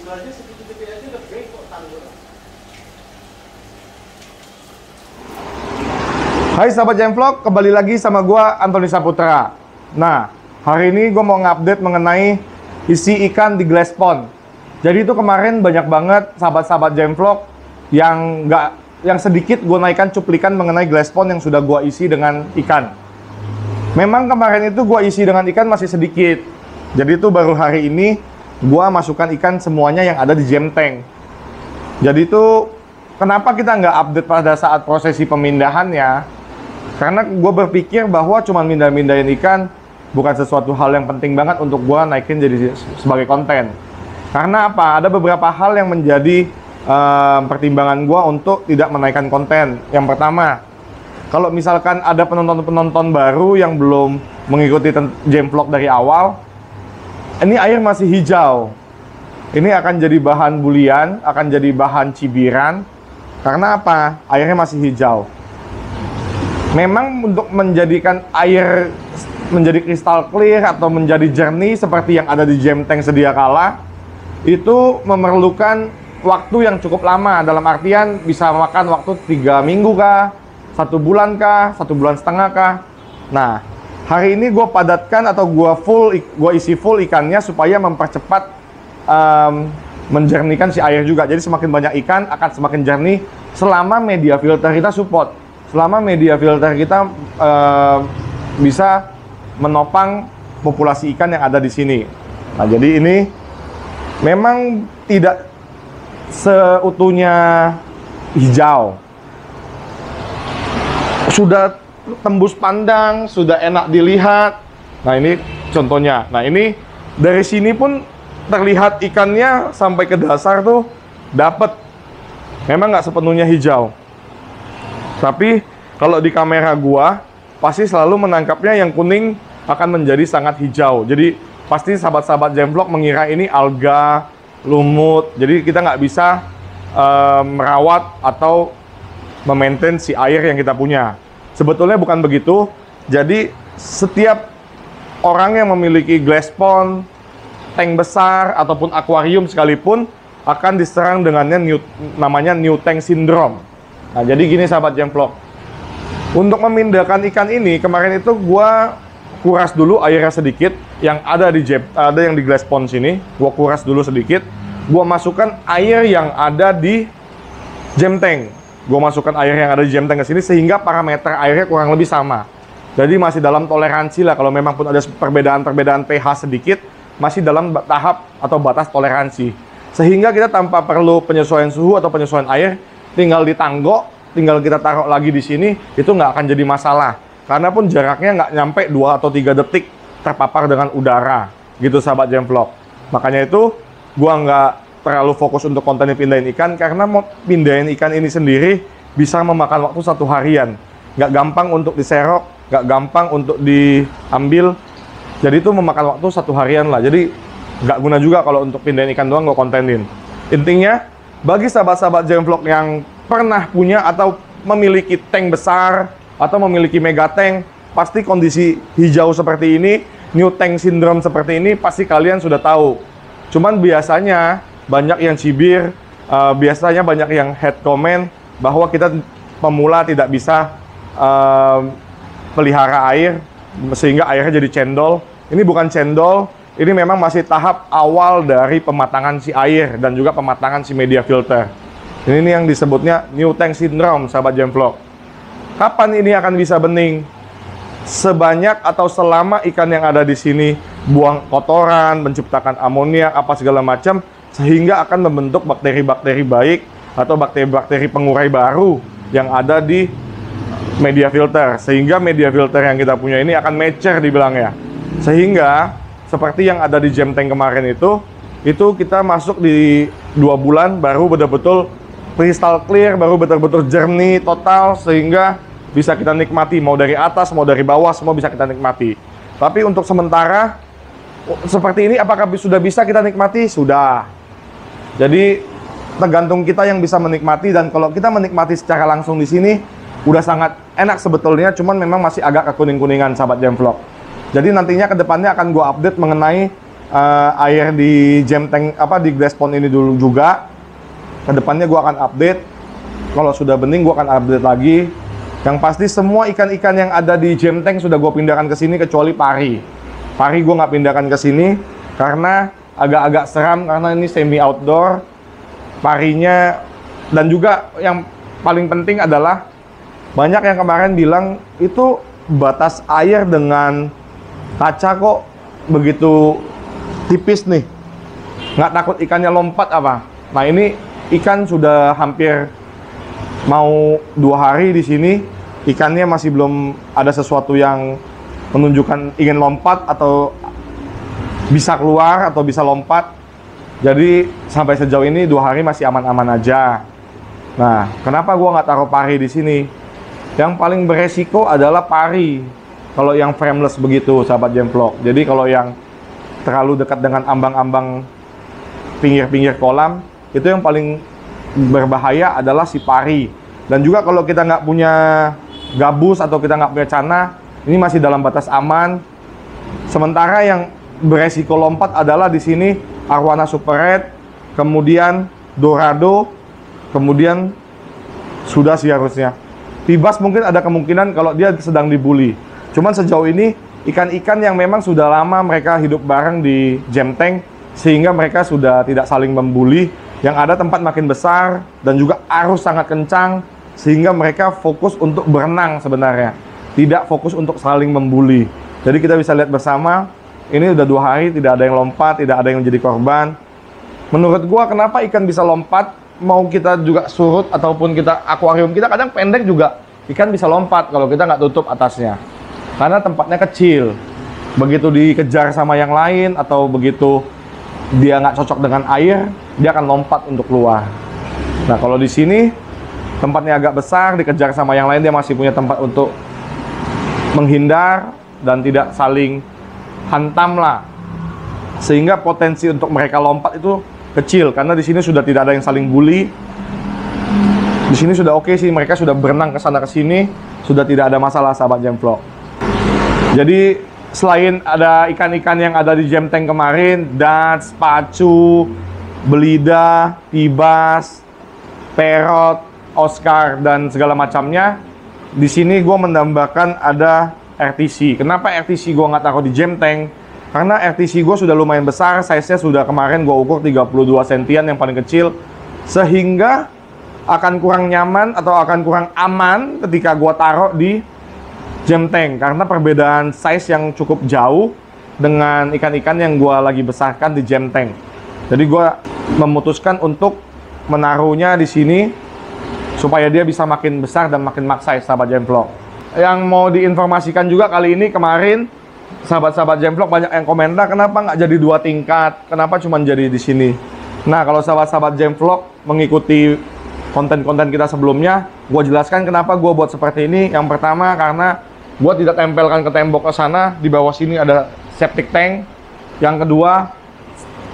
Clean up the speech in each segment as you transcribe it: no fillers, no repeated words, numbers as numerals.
Itu aja sedikit-sedikit aja udah bengkok tanggul. Hai sahabat Jemvlog, kembali lagi sama gua Antoni Saputra. Nah, hari ini gua mau ngupdate mengenai isi ikan di glass pond. Jadi itu kemarin banyak banget sahabat-sahabat Jemvlog yang sedikit gua naikkan cuplikan mengenai glass pond yang sudah gua isi dengan ikan. Memang kemarin itu gua isi dengan ikan masih sedikit. Jadi itu baru hari ini gua masukkan ikan semuanya yang ada di jam tank. Jadi itu kenapa kita nggak update pada saat prosesi pemindahannya? Karena gue berpikir bahwa cuma mindahin ikan bukan sesuatu hal yang penting banget untuk gue naikin jadi sebagai konten. Karena apa? Ada beberapa hal yang menjadi pertimbangan gue untuk tidak menaikkan konten. Yang pertama, kalau misalkan ada penonton-penonton baru yang belum mengikuti Jemvlog dari awal, ini air masih hijau. Ini akan jadi bahan bulian, akan jadi bahan cibiran. Karena apa? Airnya masih hijau. Memang untuk menjadikan air menjadi kristal clear atau menjadi jernih seperti yang ada di jam tank sedia kala, itu memerlukan waktu yang cukup lama. Dalam artian bisa makan waktu 3 minggu kah, 1 bulan kah, 1 bulan setengah kah. Nah, hari ini gue padatkan atau gue isi full ikannya supaya mempercepat menjernihkan si air juga. Jadi semakin banyak ikan akan semakin jernih selama media filter kita support. Selama media filter kita bisa menopang populasi ikan yang ada di sini. Nah, jadi ini memang tidak seutuhnya hijau. Sudah tembus pandang, sudah enak dilihat. Nah, ini contohnya. Nah, ini dari sini pun terlihat ikannya sampai ke dasar tuh dapat. Memang nggak sepenuhnya hijau. Tapi kalau di kamera gua pasti selalu menangkapnya yang kuning akan menjadi sangat hijau. Jadi pasti sahabat-sahabat Jemvlog mengira ini alga, lumut. Jadi kita nggak bisa merawat atau memaintain si air yang kita punya. Sebetulnya bukan begitu. Jadi setiap orang yang memiliki glass pond, tank besar ataupun akuarium sekalipun akan diserang dengannya namanya new tank syndrome. Nah, jadi gini sahabat Jemvlog. Untuk memindahkan ikan ini, kemarin itu gua kuras dulu airnya sedikit yang ada yang di glass pond sini. Gua kuras dulu sedikit. Gua masukkan air yang ada di jam tank. Gua masukkan air yang ada di jam tank ke sini sehingga parameter airnya kurang lebih sama. Jadi masih dalam toleransi lah. Kalau memang pun ada perbedaan-perbedaan pH sedikit, masih dalam tahap atau batas toleransi. Sehingga kita tanpa perlu penyesuaian suhu atau penyesuaian air, tinggal ditanggok, tinggal kita taruh lagi di sini, itu nggak akan jadi masalah. Karena pun jaraknya nggak nyampe 2 atau 3 detik terpapar dengan udara. Gitu sahabat Jemvlog. Makanya itu, gua nggak terlalu fokus untuk konten pindahin ikan, karena mau pindahin ikan ini sendiri bisa memakan waktu 1 harian. Nggak gampang untuk diserok, nggak gampang untuk diambil. Jadi itu memakan waktu 1 harian lah. Jadi nggak guna juga kalau untuk pindahin ikan doang gue kontenin. Intinya, bagi sahabat-sahabat Jemvlog yang pernah punya atau memiliki tank besar atau memiliki mega tank, pasti kondisi hijau seperti ini, new tank syndrome seperti ini, pasti kalian sudah tahu. Cuman biasanya banyak yang cibir, biasanya banyak yang head comment bahwa kita pemula tidak bisa pelihara air sehingga airnya jadi cendol. Ini bukan cendol. Ini memang masih tahap awal dari pematangan si air dan juga pematangan si media filter. Ini yang disebutnya new tank syndrome, sahabat Jemvlog. Kapan ini akan bisa bening? Sebanyak atau selama ikan yang ada di sini buang kotoran, menciptakan amoniak, apa segala macam, sehingga akan membentuk bakteri-bakteri baik atau bakteri-bakteri pengurai baru yang ada di media filter. Sehingga media filter yang kita punya ini akan mature dibilangnya. Sehingga seperti yang ada di jam tank kemarin itu kita masuk di 2 bulan baru betul-betul crystal clear, baru betul-betul jernih total sehingga bisa kita nikmati mau dari atas mau dari bawah semua bisa kita nikmati. Tapi untuk sementara seperti ini apakah sudah bisa kita nikmati? Sudah. Jadi tergantung kita yang bisa menikmati, dan kalau kita menikmati secara langsung di sini udah sangat enak sebetulnya, cuman memang masih agak kekuning-kuningan sahabat Jemvlog. Jadi nantinya ke depannya akan gue update mengenai air di jam tank di glass pond ini dulu juga. Kedepannya gue akan update. Kalau sudah bening gue akan update lagi. Yang pasti semua ikan-ikan yang ada di jam tank sudah gue pindahkan ke sini kecuali pari. Pari gue nggak pindahkan ke sini karena agak-agak seram karena ini semi outdoor. Parinya dan juga yang paling penting adalah banyak yang kemarin bilang itu batas air dengan kaca kok begitu tipis nih, nggak takut ikannya lompat apa? Nah ini ikan sudah hampir mau 2 hari di sini, ikannya masih belum ada sesuatu yang menunjukkan ingin lompat atau bisa keluar atau bisa lompat. Jadi sampai sejauh ini 2 hari masih aman-aman aja. Nah, kenapa gua nggak taruh pari di sini? Yang paling beresiko adalah pari. Kalau yang frameless begitu, sahabat Gemvlog. Jadi kalau yang terlalu dekat dengan ambang-ambang pinggir-pinggir kolam, itu yang paling berbahaya adalah si pari. Dan juga kalau kita nggak punya gabus atau kita nggak punya cana, ini masih dalam batas aman. Sementara yang beresiko lompat adalah di sini Arowana Super Red, kemudian Dorado, kemudian sudah sih harusnya. Tibas mungkin ada kemungkinan kalau dia sedang dibully. Cuman sejauh ini ikan-ikan yang memang sudah lama mereka hidup bareng di jam tank sehingga mereka sudah tidak saling membuli. Yang ada tempat makin besar dan juga arus sangat kencang sehingga mereka fokus untuk berenang sebenarnya, tidak fokus untuk saling membuli. Jadi kita bisa lihat bersama, ini udah 2 hari tidak ada yang lompat, tidak ada yang menjadi korban. Menurut gua kenapa ikan bisa lompat, mau kita juga surut ataupun kita akuarium kita kadang pendek juga ikan bisa lompat kalau kita nggak tutup atasnya karena tempatnya kecil. Begitu dikejar sama yang lain atau begitu dia nggak cocok dengan air, dia akan lompat untuk keluar. Nah kalau di sini tempatnya agak besar, dikejar sama yang lain, dia masih punya tempat untuk menghindar dan tidak saling hantam lah, sehingga potensi untuk mereka lompat itu kecil karena di sini sudah tidak ada yang saling bully. Di sini sudah oke sih, mereka sudah berenang ke sana ke sini, sudah tidak ada masalah sahabat Gemvlog. Jadi selain ada ikan-ikan yang ada di jam tank kemarin, Dutch, pacu, belida, tibas, perot, Oscar dan segala macamnya, di sini gue menambahkan ada RTC. Kenapa RTC gue nggak taruh di jam tank? Karena RTC gue sudah lumayan besar, size-nya sudah kemarin gue ukur 32 sentian yang paling kecil, sehingga akan kurang nyaman atau akan kurang aman ketika gue taruh di jam tank karena perbedaan size yang cukup jauh dengan ikan-ikan yang gue lagi besarkan di jam tank. Jadi gue memutuskan untuk menaruhnya di sini supaya dia bisa makin besar dan makin max size sahabat Gemvlog. Yang mau diinformasikan juga kali ini, kemarin sahabat-sahabat Gemvlog banyak yang komentar kenapa nggak jadi 2 tingkat, kenapa cuma jadi di sini. Nah kalau sahabat-sahabat Gemvlog mengikuti konten-konten kita sebelumnya, gue jelaskan kenapa gue buat seperti ini. Yang pertama karena gue tidak tempelkan ke tembok ke sana, di bawah sini ada septic tank. Yang kedua,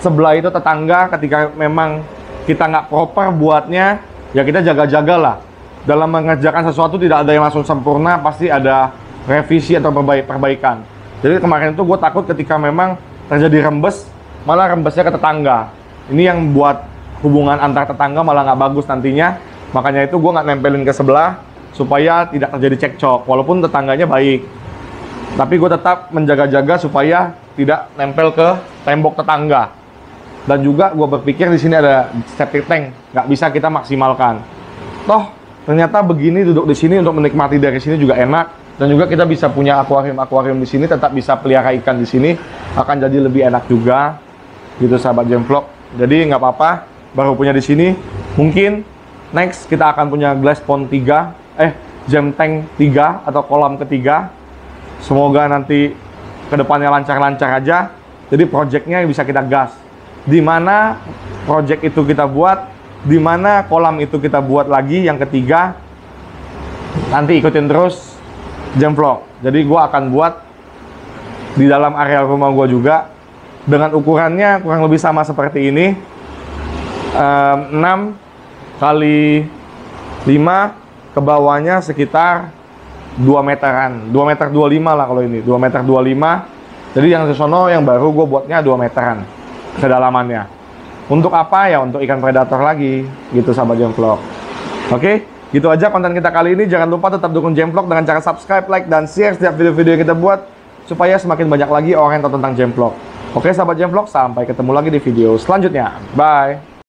sebelah itu tetangga, ketika memang kita nggak proper buatnya, ya kita jaga-jaga lah. Dalam mengerjakan sesuatu tidak ada yang langsung sempurna, pasti ada revisi atau perbaikan. Jadi kemarin itu gue takut ketika memang terjadi rembes, malah rembesnya ke tetangga. Ini yang buat hubungan antar tetangga malah nggak bagus nantinya. Makanya itu gue nggak nempelin ke sebelah supaya tidak terjadi cekcok, walaupun tetangganya baik. Tapi gue tetap menjaga-jaga supaya tidak nempel ke tembok tetangga. Dan juga gue berpikir di sini ada septic tank, nggak bisa kita maksimalkan. Toh ternyata begini duduk di sini untuk menikmati dari sini juga enak. Dan juga kita bisa punya akuarium di sini, tetap bisa pelihara ikan di sini, akan jadi lebih enak juga. Gitu sahabat Gemvlog. Jadi nggak apa-apa, baru punya di sini. Mungkin next kita akan punya glass pond 3, jam tank 3 atau kolam ketiga. Semoga nanti kedepannya lancar-lancar aja. Jadi projectnya bisa kita gas. Di mana project itu kita buat, di mana kolam itu kita buat lagi yang ketiga. Nanti ikutin terus Gemvlog. Jadi gua akan buat di dalam area rumah gua juga dengan ukurannya kurang lebih sama seperti ini. 6 kali 5, ke bawahnya sekitar 2 meteran, 2 meter 25 lah kalau ini, 2 meter 25. Jadi yang di sono yang baru gue buatnya 2 meteran kedalamannya. Untuk apa ya? Untuk ikan predator lagi, gitu sahabat Gemvlog. Oke, gitu aja konten kita kali ini. Jangan lupa tetap dukung Gemvlog dengan cara subscribe, like, dan share setiap video-video yang kita buat supaya semakin banyak lagi orang yang tahu tentang Gemvlog. Oke sahabat Gemvlog, sampai ketemu lagi di video selanjutnya. Bye.